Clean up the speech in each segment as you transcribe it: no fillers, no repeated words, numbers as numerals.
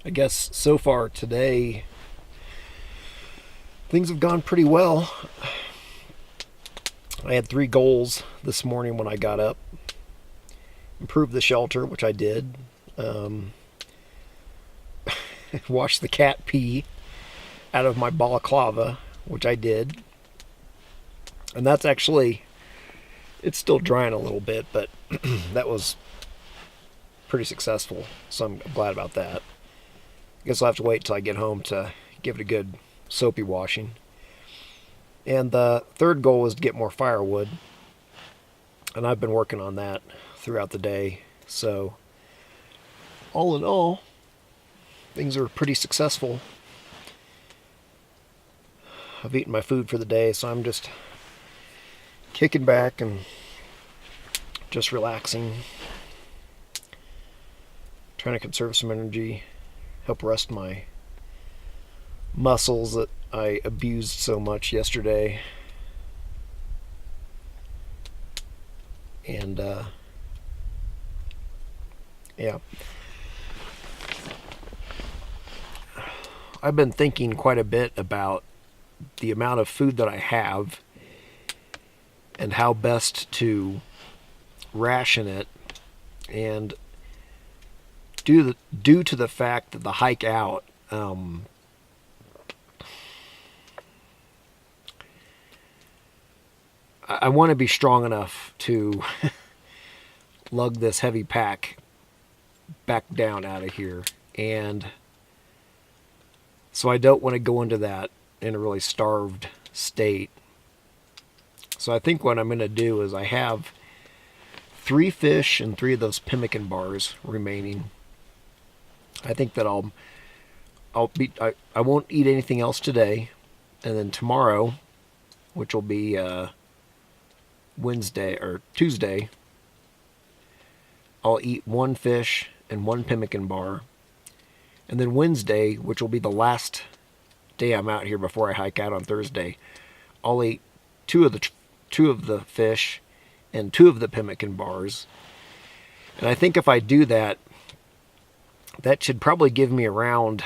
I guess so far today, things have gone pretty well. I had 3 goals this morning when I got up. Improve the shelter, which I did. Um, Wash the cat pee out of my balaclava, which I did. And that's actually, it's still drying a little bit, but that was pretty successful. So I'm glad about that. I guess I'll have to wait till I get home to give it a good soapy washing. And the third goal was to get more firewood. And I've been working on that throughout the day. So, all in all, things are pretty successful. I've eaten my food for the day, so I'm just kicking back and just relaxing. Trying to conserve some energy, help rest my muscles that I abused so much yesterday. And, yeah. I've been thinking quite a bit about the amount of food that I have and how best to ration it. And due to the fact that the hike out, I want to be strong enough to lug this heavy pack back down out of here. And so I don't want to go into that in a really starved state. So I think what I'm going to do is I have 3 fish and 3 of those pemmican bars remaining. I think that I won't eat anything else today, and then tomorrow, which will be Wednesday or Tuesday, I'll eat 1 fish and 1 pemmican bar. And then Wednesday, which will be the last day I'm out here before I hike out on Thursday, I'll eat 2 of the fish and 2 of the pemmican bars. And I think if I do that, that should probably give me around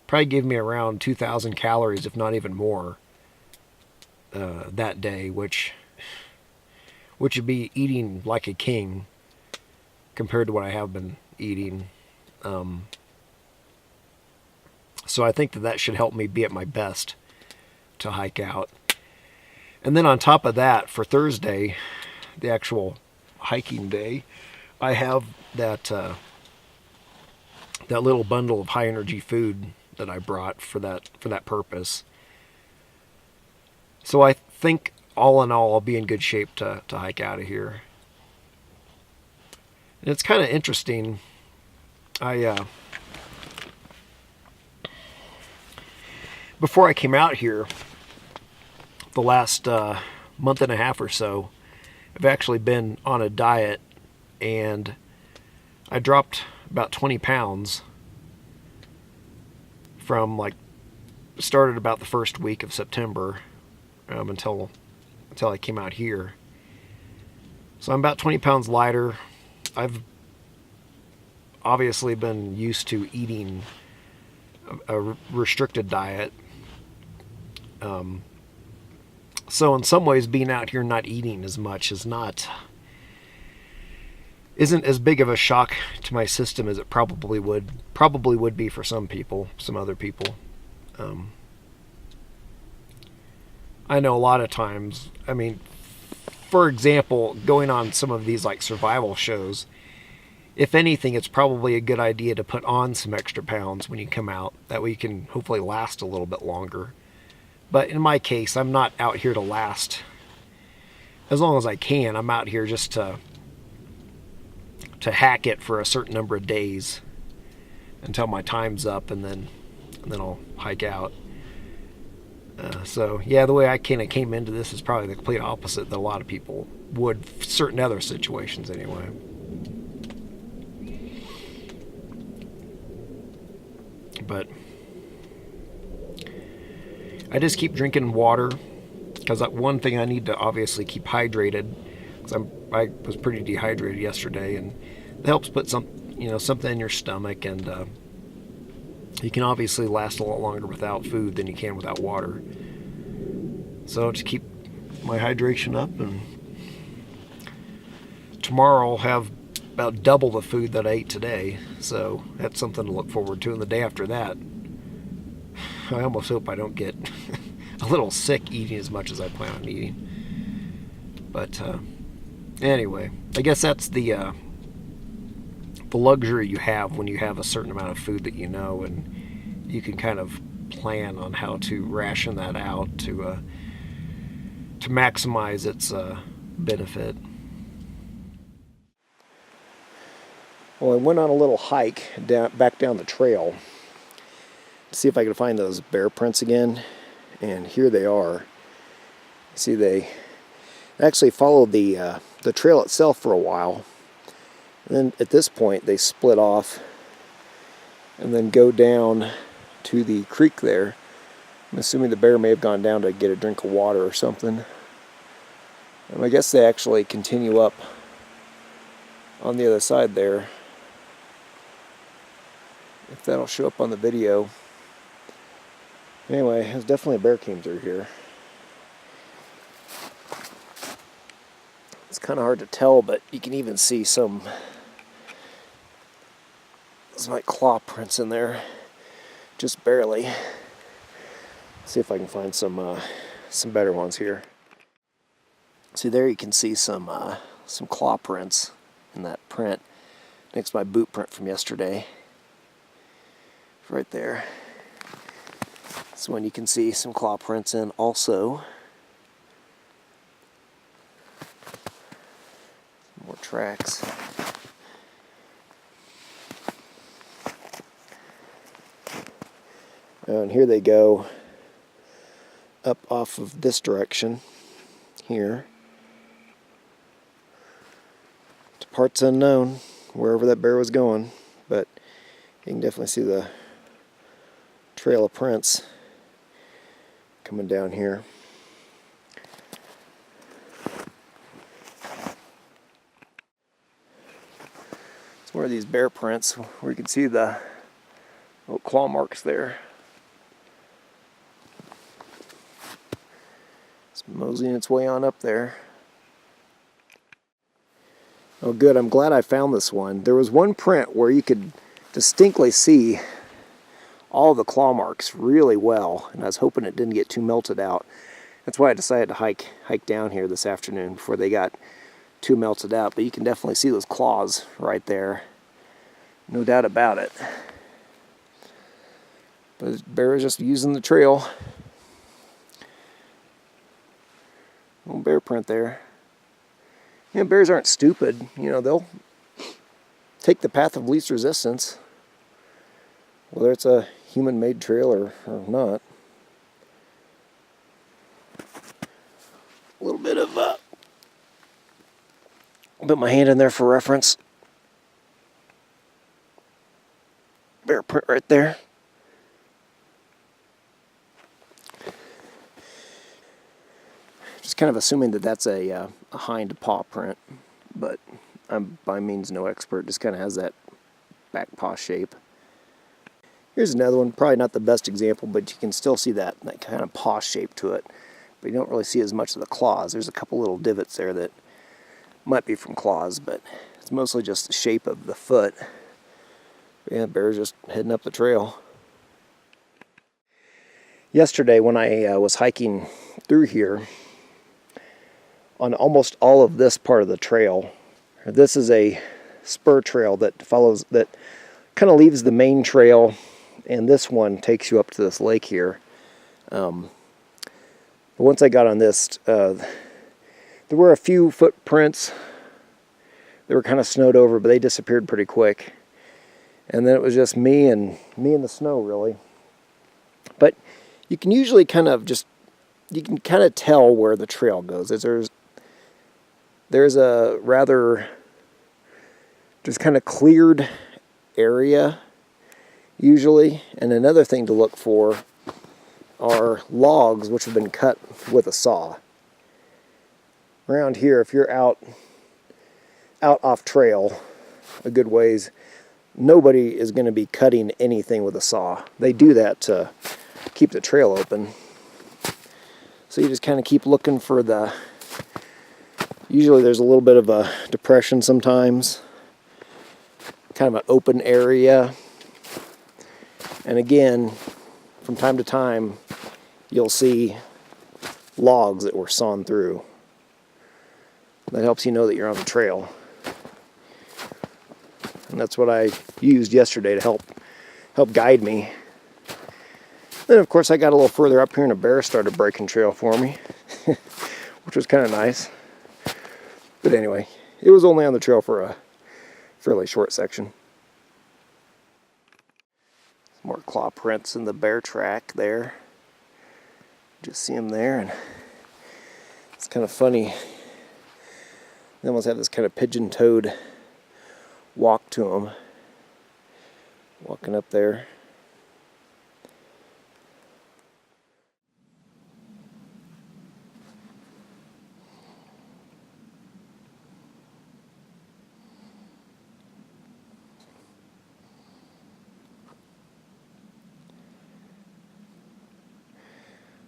2,000 calories, if not even more, that day, which would be eating like a king compared to what I have been eating. So I think that should help me be at my best to hike out. And then on top of that, for Thursday, the actual hiking day, I have that little bundle of high energy food that I brought for that purpose. So I think all in all, I'll be in good shape to hike out of here. And it's kind of interesting. Before I came out here, the last month and a half or so, I've actually been on a diet, and I dropped about 20 pounds from started about the first week of September until I came out here. So I'm about 20 pounds lighter. I've obviously been used to eating a restricted diet. So in some ways, being out here not eating as much isn't as big of a shock to my system as it probably would be for some other people. I know a lot of times, I mean, for example, going on some of these survival shows, if anything, it's probably a good idea to put on some extra pounds when you come out. That way you can hopefully last a little bit longer. But in my case, I'm not out here to last as long as I can. I'm out here just to hack it for a certain number of days until my time's up, and then I'll hike out. So yeah, the way I kind of came into this is probably the complete opposite that a lot of people would, certain other situations anyway. But I just keep drinking water, because one thing I need to obviously keep hydrated, because I was pretty dehydrated yesterday, and it helps put some something in your stomach, and you can obviously last a lot longer without food than you can without water. So to keep my hydration up, and tomorrow I'll have about double the food that I ate today, so that's something to look forward to. And the day after that, I almost hope I don't get a little sick eating as much as I plan on eating. But anyway, I guess that's the luxury you have when you have a certain amount of food that and you can kind of plan on how to ration that out to maximize its benefit. Well, I went on a little hike back down the trail to see if I could find those bear prints again, and here they are. See, they actually followed the trail itself for a while, and then at this point they split off and then go down to the creek there. I'm assuming the bear may have gone down to get a drink of water or something. And I guess they actually continue up on the other side there, if that'll show up on the video. Anyway, there's definitely a bear came through here. It's kind of hard to tell, but you can even see some like claw prints in there, just barely. See if I can find some better ones here. See, there you can see some claw prints in that print next to my boot print from yesterday. Right there. This one you can see some claw prints in also. More tracks. And here they go up off of this direction here to parts unknown, wherever that bear was going, but you can definitely see the trail of prints coming down here. It's one of these bear prints where you can see the little claw marks there. It's moseying its way on up there. Oh good, I'm glad I found this one. There was one print where you could distinctly see all the claw marks really well, and I was hoping it didn't get too melted out. That's why I decided to hike down here this afternoon before they got too melted out. But you can definitely see those claws right there, no doubt about it. But the bear is just using the trail. Little bear print there. Bears aren't stupid. They'll take the path of least resistance, whether it's a human-made trail or not. A little bit of I'll put my hand in there for reference. Bear print right there. Just kind of assuming that that's a hind paw print, but I'm by means no expert. Just kind of has that back paw shape. Here's another one, probably not the best example, but you can still see that kind of paw shape to it. But you don't really see as much of the claws. There's a couple little divots there that might be from claws, but it's mostly just the shape of the foot. Yeah, the bear's just heading up the trail. Yesterday when I was hiking through here, on almost all of this part of the trail, this is a spur trail that kind of leaves the main trail, and this one takes you up to this lake here. Once I got on this, there were a few footprints. They were kind of snowed over, but they disappeared pretty quick. And then it was just me and the snow, really. But you can usually kind of tell where the trail goes. There's a rather just kind of cleared area usually, and another thing to look for are logs which have been cut with a saw. Around here, if you're out off trail a good ways, nobody is going to be cutting anything with a saw. They do that to keep the trail open. So you just kind of keep looking for the, usually there's a little bit of a depression sometimes, kind of an open area. And again, from time to time, you'll see logs that were sawn through. That helps you know that you're on the trail. And that's what I used yesterday to help guide me. Then of course I got a little further up here and a bear started breaking trail for me, which was kind of nice. But anyway, it was only on the trail for a fairly short section. Some more claw prints in the bear track there. Just see them there, and it's kind of funny. They almost have this kind of pigeon-toed walk to them. Walking up there.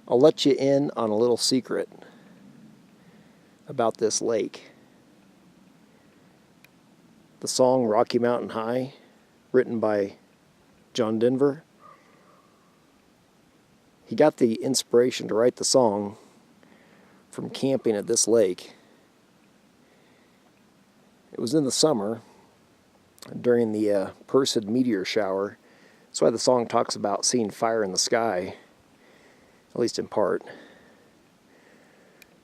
I'll let you in on a little secret about this lake. The song Rocky Mountain High, written by John Denver, he got the inspiration to write the song from camping at this lake. It was in the summer, during the Perseid meteor shower. That's why the song talks about seeing fire in the sky, at least in part.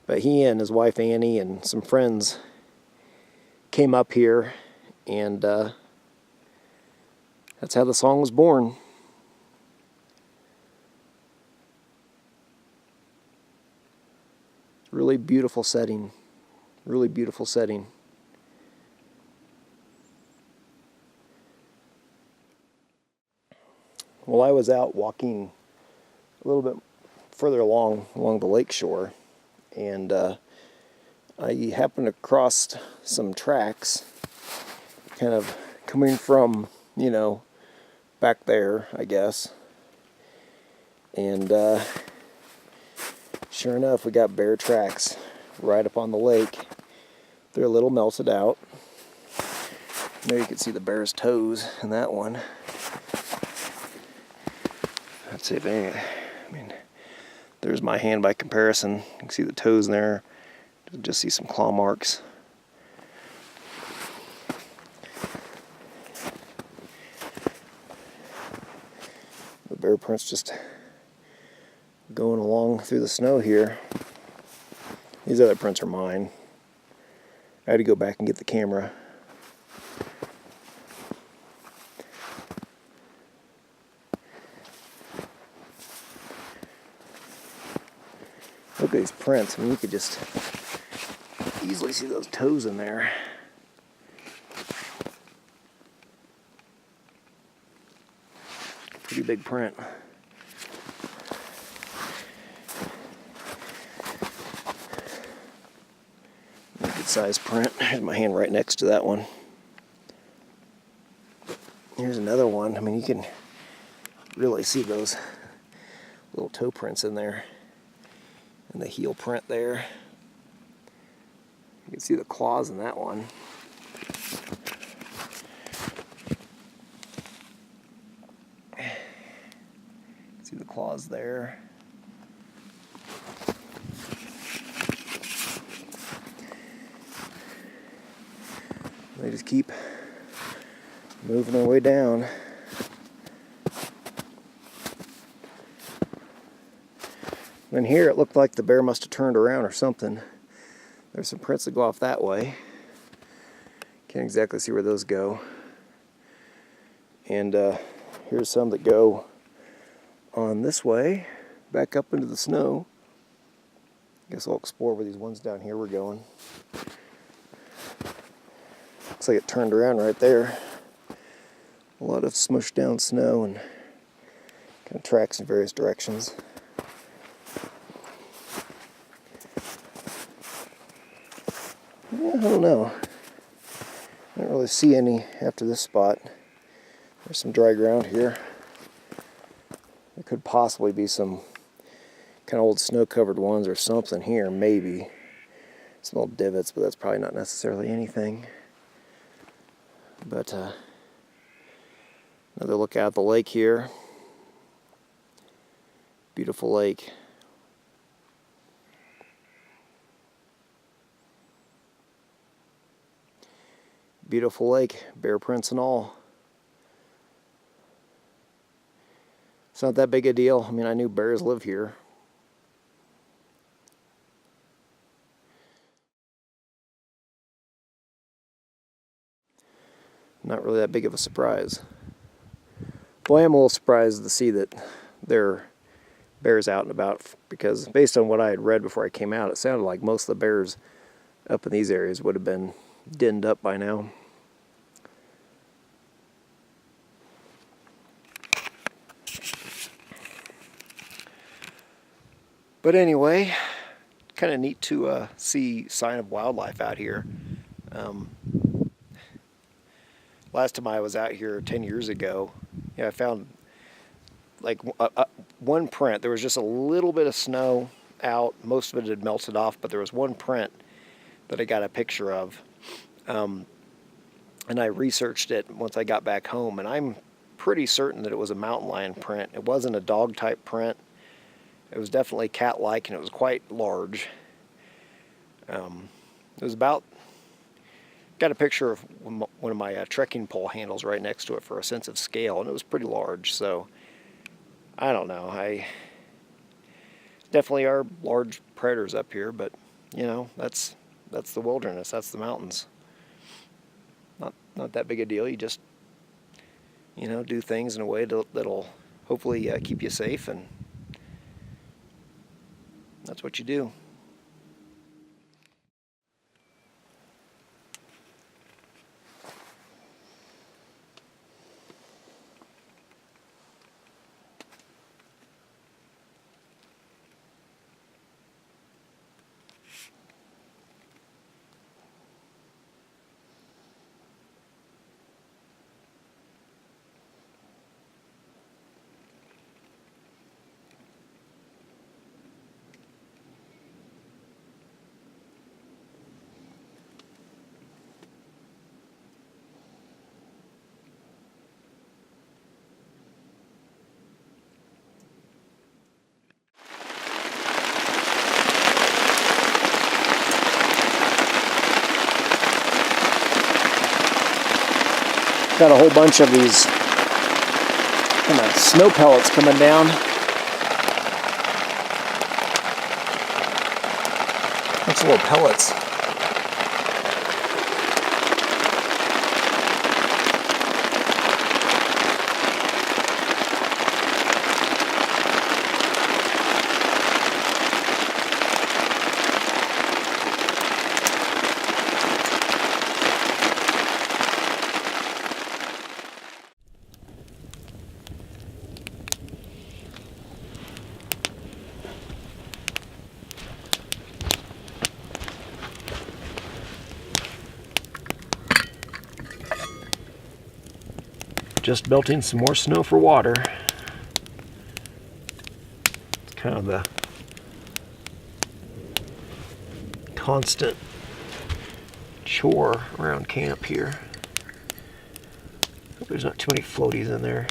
But he and his wife Annie and some friends came up here, and that's how the song was born. Really beautiful setting. Really beautiful setting. Well, I was out walking a little bit further along the lake shore, and I happened across some tracks kind of coming from, you know, back there, I guess. And sure enough, we got bear tracks right up on the lake. They're a little melted out. There you can see the bear's toes in that one. Let's see if any, I mean, there's my hand by comparison. You can see the toes in there. Just see some claw marks. The bear print's just going along through the snow here. These other prints are mine. I had to go back and get the camera. Look at these prints. I mean, you could just easily see those toes in there. Pretty big print. Good size print. Here's my hand right next to that one. Here's another one. I mean, you can really see those little toe prints in there. And the heel print there. You can see the claws in that one. See the claws there. They just keep moving their way down. And here it looked like the bear must have turned around or something. There's some prints that go off that way. Can't exactly see where those go. And here's some that go on this way, back up into the snow. Guess I'll explore where these ones down here were going. Looks like it turned around right there. A lot of smushed down snow and kind of tracks in various directions. Yeah, I don't know. I don't really see any after this spot. There's some dry ground here. There could possibly be some kind of old snow-covered ones or something here, maybe. Some little divots, but that's probably not necessarily anything. But another look out at the lake here. Beautiful lake. Beautiful lake, bear prints and all. It's not that big a deal. I mean, I knew bears live here. Not really that big of a surprise. Boy, I'm a little surprised to see that there are bears out and about, because based on what I had read before I came out, it sounded like most of the bears up in these areas would have been denned up by now. But anyway, kind of neat to see sign of wildlife out here. Last time I was out here 10 years ago, I found like one print. There was just a little bit of snow out. Most of it had melted off, but there was one print that I got a picture of. And I researched it once I got back home, and I'm pretty certain that it was a mountain lion print. It wasn't a dog type print. It was definitely cat-like, and it was quite large. It was about, got a picture of one of my trekking pole handles right next to it for a sense of scale, and it was pretty large. So I don't know. I definitely are large predators up here, but you know, that's the wilderness. That's the mountains. Not that big a deal. You just, you know, do things in a way that'll hopefully keep you safe, and that's what you do. Got a whole bunch of these kind of snow pellets coming down. Bunch of little pellets. Just melting some more snow for water. It's kind of the constant chore around camp here. Hope there's not too many floaties in there.